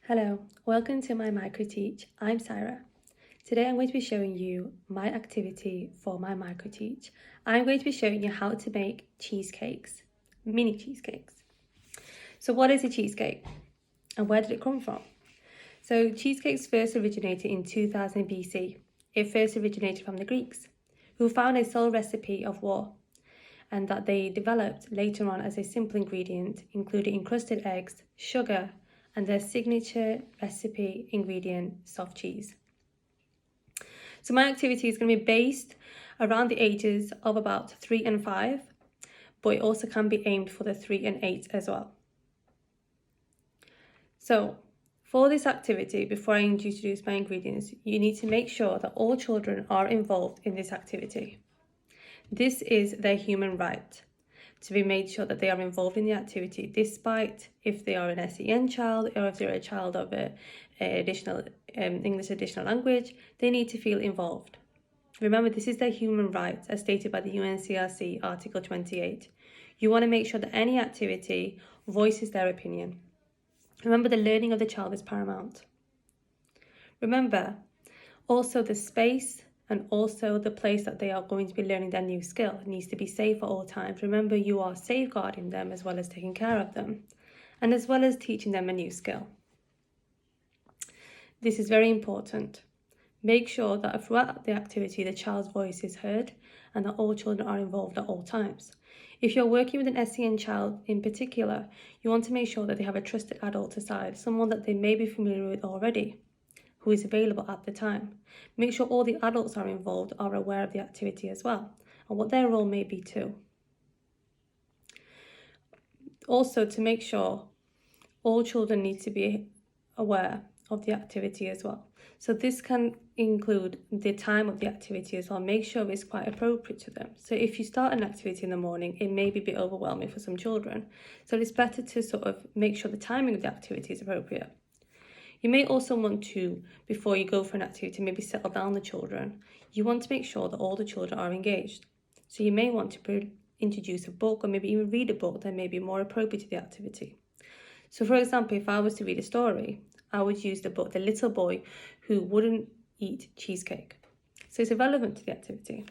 Hello, welcome to my MicroTeach. I'm Sarah. Today I'm going to be showing you my activity for my MicroTeach. I'm going to be showing you how to make cheesecakes, mini cheesecakes. So what is a cheesecake and where did it come from? So cheesecakes first originated in 2000 BC. It first originated from the Greeks, who found a sole recipe of war and that they developed later on as a simple ingredient, including encrusted eggs, sugar, and their signature recipe ingredient, soft cheese. So my activity is going to be based around the ages of about 3 and 5, but it also can be aimed for the 3 and 8 as well. So for this activity, before I introduce my ingredients, you need to make sure that all children are involved in this activity. This is their human right to be made sure that they are involved in the activity, despite if they are an SEN child or if they're a child of a additional English additional language, they need to feel involved. Remember, this is their human right as stated by the UNCRC Article 28. You want to make sure that any activity voices their opinion. Remember, the learning of the child is paramount. Remember, also the space and also the place that they are going to be learning their new skill needs to be safe at all times. Remember, you are safeguarding them as well as taking care of them, and as well as teaching them a new skill. This is very important. Make sure that throughout the activity, the child's voice is heard and that all children are involved at all times. If you're working with an SEN child in particular, you want to make sure that they have a trusted adult aside, someone that they may be familiar with already, who is available at the time. Make sure all the adults are involved, are aware of the activity as well, and what their role may be too. Also, to make sure all children need to be aware of the activity as well. So this can include the time of the activity as well. Make sure it's quite appropriate to them. So if you start an activity in the morning, it may be a bit overwhelming for some children. So it's better to sort of make sure the timing of the activity is appropriate. You may also want to, before you go for an activity, maybe settle down the children. You want to make sure that all the children are engaged. So you may want to introduce a book or maybe even read a book that may be more appropriate to the activity. So for example, if I was to read a story, I would use the book, The Little Boy Who Wouldn't Eat Cheesecake. So it's irrelevant to the activity.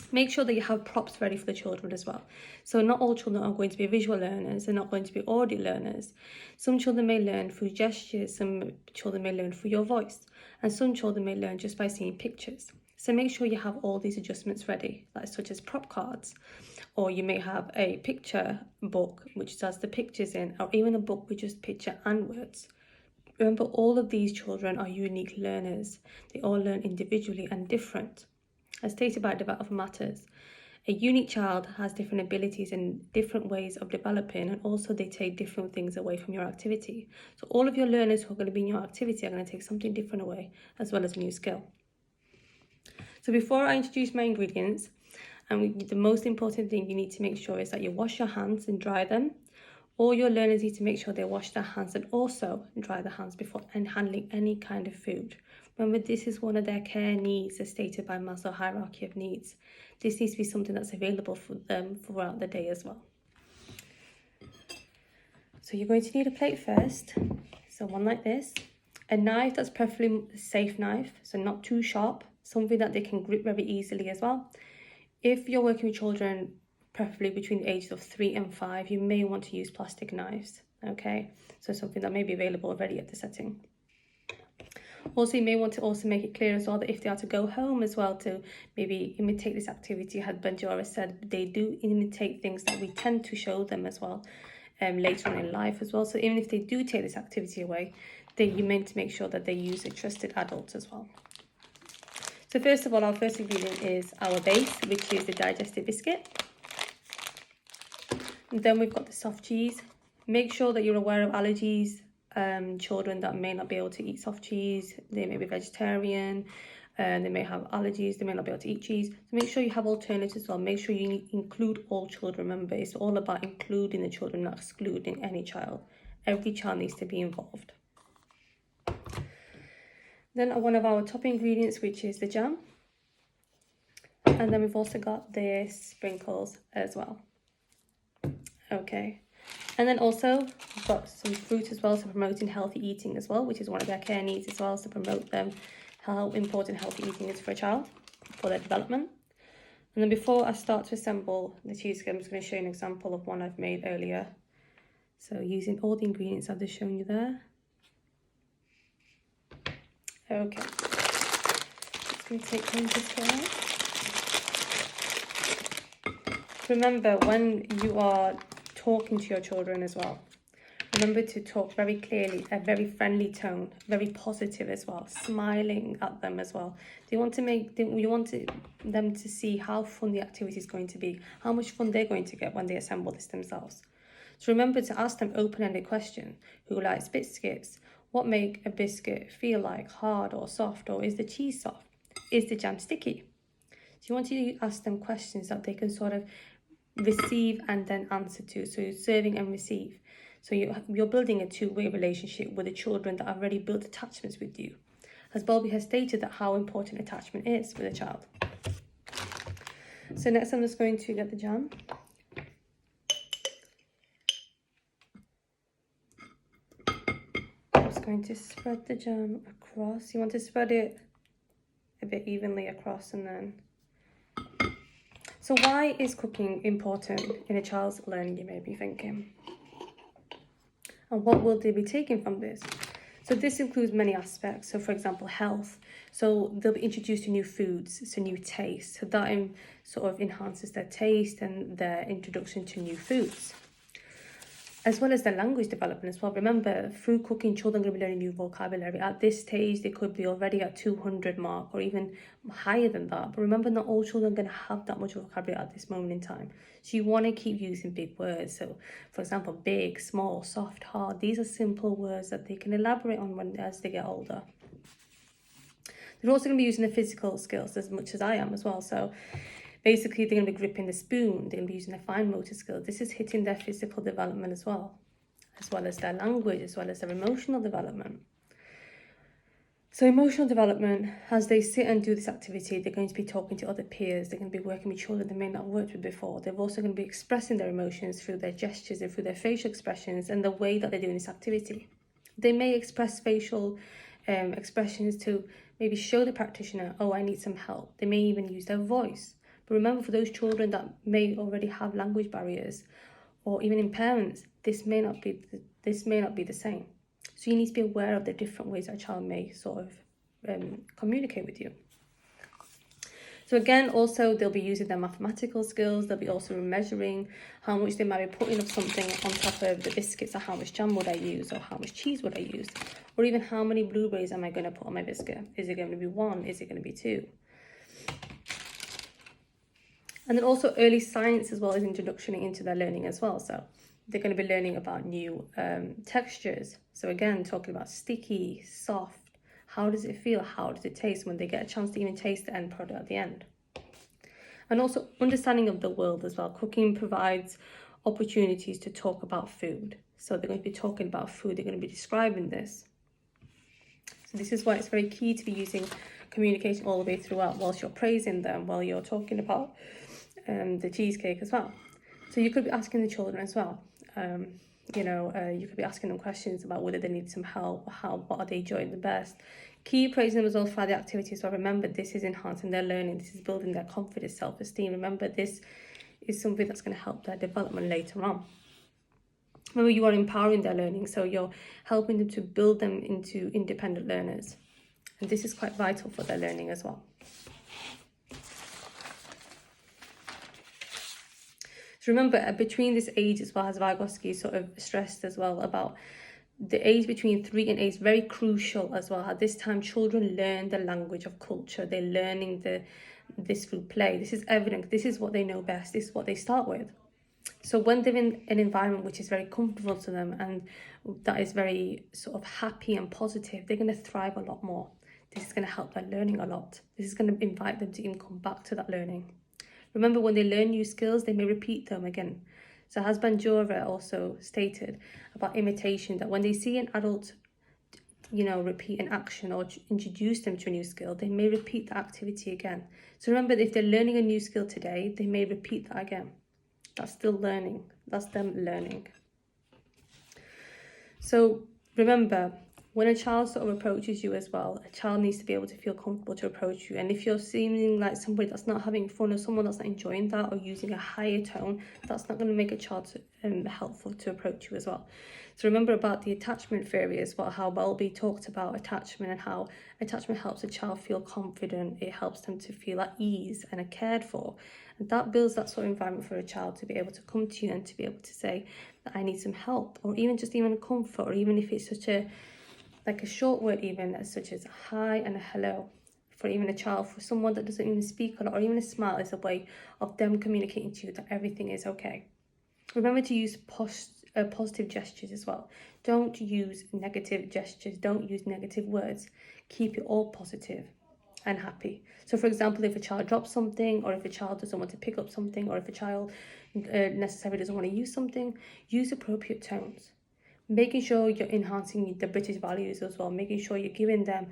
Make sure that you have props ready for the children as well. So not all children are going to be visual learners, they're not going to be audio learners. Some children may learn through gestures, some children may learn through your voice, and some children may learn just by seeing pictures. So make sure you have all these adjustments ready, like such as prop cards, or you may have a picture book which has the pictures in, or even a book with just picture and words. Remember, all of these children are unique learners. They all learn individually and different. As stated by Development Matters, a unique child has different abilities and different ways of developing, and also they take different things away from your activity. So all of your learners who are going to be in your activity are going to take something different away, as well as a new skill. So before I introduce my ingredients, the most important thing you need to make sure is that you wash your hands and dry them. All your learners need to make sure they wash their hands and also dry their hands before handling any kind of food. Remember, this is one of their care needs as stated by Maslow hierarchy of needs. This needs to be something that's available for them throughout the day as well. So you're going to need a plate first. So one like this. A knife that's preferably a safe knife, so not too sharp. Something that they can grip very easily as well. If you're working with children, preferably between the ages of 3 and 5, you may want to use plastic knives, okay? So something that may be available already at the setting. Also, you may want to also make it clear as well that if they are to go home as well to maybe imitate this activity, as Benjora said, they do imitate things that we tend to show them as well later on in life as well. So even if they do take this activity away, then you meant to make sure that they use a trusted adult as well. So first of all, our first ingredient is our base, which is the digestive biscuit. And then we've got the soft cheese. Make sure that you're aware of allergies. Children that may not be able to eat soft cheese, they may be vegetarian, they may have allergies, they may not be able to eat cheese. So make sure you have alternatives as well. Make sure you include all children. Remember, it's all about including the children, not excluding any child. Every child needs to be involved. Then one of our top ingredients, which is the jam. And then we've also got the sprinkles as well. Okay, And then also we've got some fruit as well, so promoting healthy eating as well, which is one of their care needs as well, so promote them how important healthy eating is for a child, for their development. And then before I start to assemble the cheesecake, I'm just going to show you an example of one I've made earlier. So using all the ingredients I've just shown you there. Okay, just going to take one biscuit out. Remember, when you are talking to your children as well, remember to talk very clearly, a very friendly tone, very positive as well, smiling at them as well. You want them to see how fun the activity is going to be, how much fun they're going to get when they assemble this themselves. So remember to ask them open-ended questions. Who likes biscuits? What make a biscuit feel like, hard or soft? Or is the cheese soft? Is the jam sticky? So you want to ask them questions that they can sort of receive and then answer to. So you're serving and receive. So you're building a two-way relationship with the children that have already built attachments with you. As Bobby has stated that how important attachment is with a child. So next I'm just going to get the jam. I'm just going to spread the jam across. You want to spread it a bit evenly across and then. So why is cooking important in a child's learning, you may be thinking? And what will they be taking from this? So this includes many aspects. So for example, health. So they'll be introduced to new foods, so new tastes. So that sort of enhances their taste and their introduction to new foods. As well as their language development as well. Remember, through cooking, children are going to be learning new vocabulary. At this stage, they could be already at 200 mark or even higher than that. But remember, not all children are going to have that much vocabulary at this moment in time. So you want to keep using big words. So, for example, big, small, soft, hard. These are simple words that they can elaborate on as they get older. They're also going to be using the physical skills as much as I am as well. So basically, they're going to be gripping the spoon. They're going to be using their fine motor skills. This is hitting their physical development as well as their language, as well as their emotional development. So emotional development, as they sit and do this activity, they're going to be talking to other peers. They're going to be working with children they may not have worked with before. They're also going to be expressing their emotions through their gestures and through their facial expressions and the way that they're doing this activity. They may express facial expressions to maybe show the practitioner, oh, I need some help. They may even use their voice. But remember, for those children that may already have language barriers or even impairments, this may not be the same. So you need to be aware of the different ways that a child may sort of communicate with you. So again, also they'll be using their mathematical skills. They'll be also measuring how much they might be putting of something on top of the biscuits, or how much jam would I use, or how much cheese would I use, or even how many blueberries am I going to put on my biscuit? Is it going to be 1? Is it going to be 2? And then also early science as well as introduction into their learning as well. So they're going to be learning about new textures. So again, talking about sticky, soft, how does it feel? How does it taste when they get a chance to even taste the end product at the end? And also understanding of the world as well. Cooking provides opportunities to talk about food. So they're going to be talking about food. They're going to be describing this. So this is why it's very key to be using communication all the way throughout whilst you're praising them, while you're talking about the cheesecake as well. So you could be asking the children as well. You could be asking them questions about whether they need some help, what are they enjoying the best. Keep praising them as well for the activities. So remember, this is enhancing their learning. This is building their confidence, self-esteem. Remember, this is something that's going to help their development later on. Remember, you are empowering their learning. So you're helping them to build them into independent learners. And this is quite vital for their learning as well. So remember, between this age as well, as Vygotsky sort of stressed as well, about the age between 3 and 8 is very crucial as well. At this time, children learn the language of culture. They're learning this through play. This is evident. This is what they know best. This is what they start with. So when they're in an environment which is very comfortable to them and that is very sort of happy and positive, they're going to thrive a lot more. This is going to help their learning a lot. This is going to invite them to even come back to that learning. Remember, when they learn new skills, they may repeat them again. So as Bandura also stated about imitation, that when they see an adult, repeat an action or introduce them to a new skill, they may repeat the activity again. So remember, if they're learning a new skill today, they may repeat that again. That's still learning. That's them learning. So remember, when a child sort of approaches you as well, a child needs to be able to feel comfortable to approach you. And if you're seeming like somebody that's not having fun or someone that's not enjoying that or using a higher tone, that's not going to make a child helpful to approach you as well. So remember about the attachment theory as well, how Welby talked about attachment and how attachment helps a child feel confident. It helps them to feel at ease and are cared for. And that builds that sort of environment for a child to be able to come to you and to be able to say that I need some help, or even just even a comfort, or even if it's such a like a short word, even as such as a hi and a hello. For even a child, for someone that doesn't even speak a lot, or even a smile is a way of them communicating to you that everything is okay. Remember to use positive gestures as well. Don't use negative gestures. Don't use negative words. Keep it all positive and happy. So for example, if a child drops something, or if a child doesn't want to pick up something, or if a child necessarily doesn't want to use something, use appropriate tones. Making sure you're enhancing the British values as well, making sure you're giving them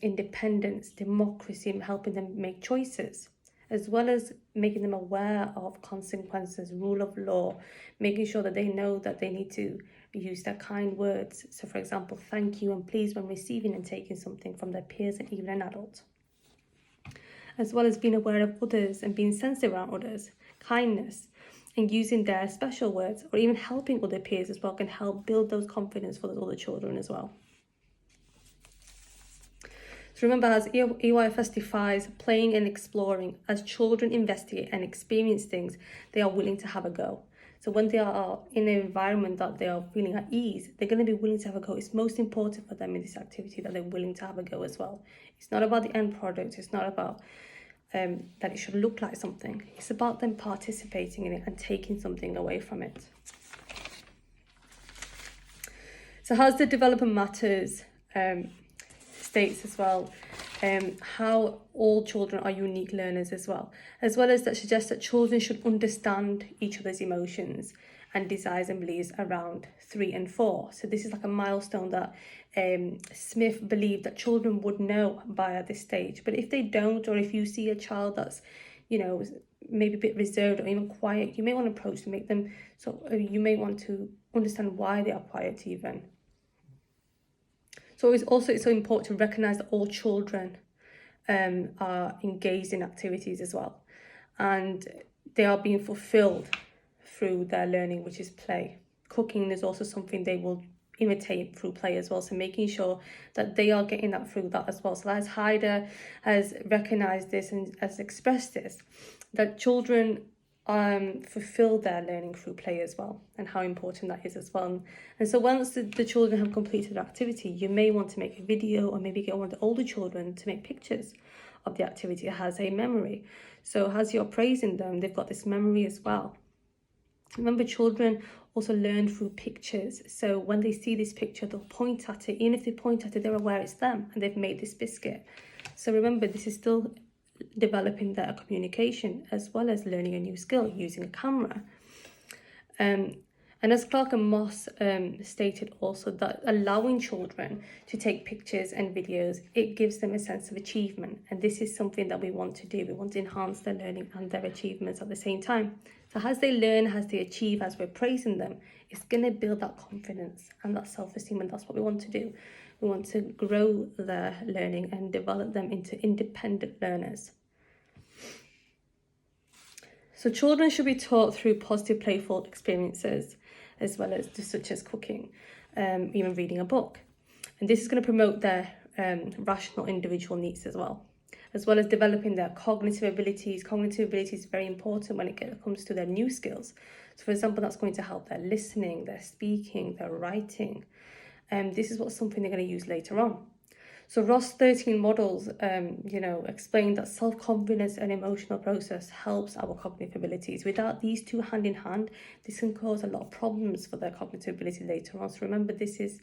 independence, democracy, and helping them make choices, as well as making them aware of consequences, rule of law, making sure that they know that they need to use their kind words. So for example, thank you and please when receiving and taking something from their peers and even an adult. As well as being aware of others and being sensitive around others, kindness, and using their special words, or even helping other peers as well, can help build those confidence for those other children as well. So remember, as EYFS defies playing and exploring, as children investigate and experience things, they are willing to have a go. So when they are in an environment that they are feeling at ease, they're going to be willing to have a go. It's most important for them in this activity that they're willing to have a go as well. It's not about the end product. It's not about that it should look like something. It's about them participating in it and taking something away from it. So as the Developer Matters states as well, how all children are unique learners as well as that suggests that children should understand each other's emotions and desires and beliefs around 3 and 4. So this is like a milestone that Smith believed that children would know by at this stage. But if they don't, or if you see a child that's, you know, maybe a bit reserved or even quiet, you may want to approach them, make them, so you may want to understand why they are quiet even. So it's so important to recognise that all children are engaged in activities as well, and they are being fulfilled through their learning, which is play. Cooking is also something they will imitate through play as well, so making sure that they are getting that through that as well. So as Hyder has recognised this and has expressed this, that children fulfill their learning through play as well, and how important that is as well. And so once the children have completed the activity, you may want to make a video, or maybe get one of the older children to make pictures of the activity. It has a memory, so as you're praising them, they've got this memory as well. Remember, children also learn through pictures, so when they see this picture, they'll point at it. Even if they point at it, they're aware it's them and they've made this biscuit. So remember, this is still developing their communication as well as learning a new skill using a camera. And as Clark and Moss stated also, that allowing children to take pictures and videos, it gives them a sense of achievement. And this is something that we want to do. We want to enhance their learning and their achievements at the same time. So as they learn, as they achieve, as we're praising them, it's going to build that confidence and that self-esteem, and that's what we want to do. We want to grow their learning and develop them into independent learners. So children should be taught through positive, playful experiences, as well as such as cooking, even reading a book. And this is going to promote their rational individual needs as well as developing their cognitive abilities. Cognitive ability is very important when it comes to their new skills. So for example, that's going to help their listening, their speaking, their writing. This is something they're going to use later on. So Ross 13 models, explain that self-confidence and emotional process helps our cognitive abilities. Without these two hand in hand, this can cause a lot of problems for their cognitive ability later on. So remember, this is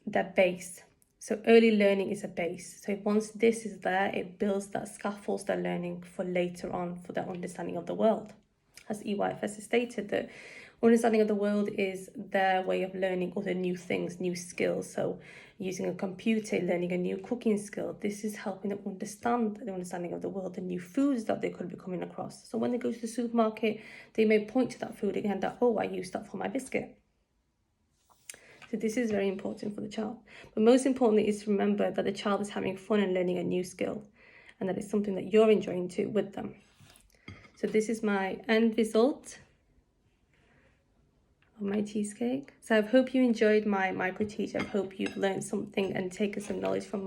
their base. So early learning is a base. So once this is there, it builds that scaffolds their learning for later on for their understanding of the world. As EYFS has stated, that understanding of the world is their way of learning other new things, new skills. So using a computer, learning a new cooking skill, this is helping them understand the understanding of the world, the new foods that they could be coming across. So when they go to the supermarket, they may point to that food again that, oh, I used that for my biscuit. So this is very important for the child. But most importantly is to remember that the child is having fun and learning a new skill, and that it's something that you're enjoying too with them. So this is my end result of my cheesecake. So I hope you enjoyed my MicroTeach. I hope you've learned something and taken some knowledge from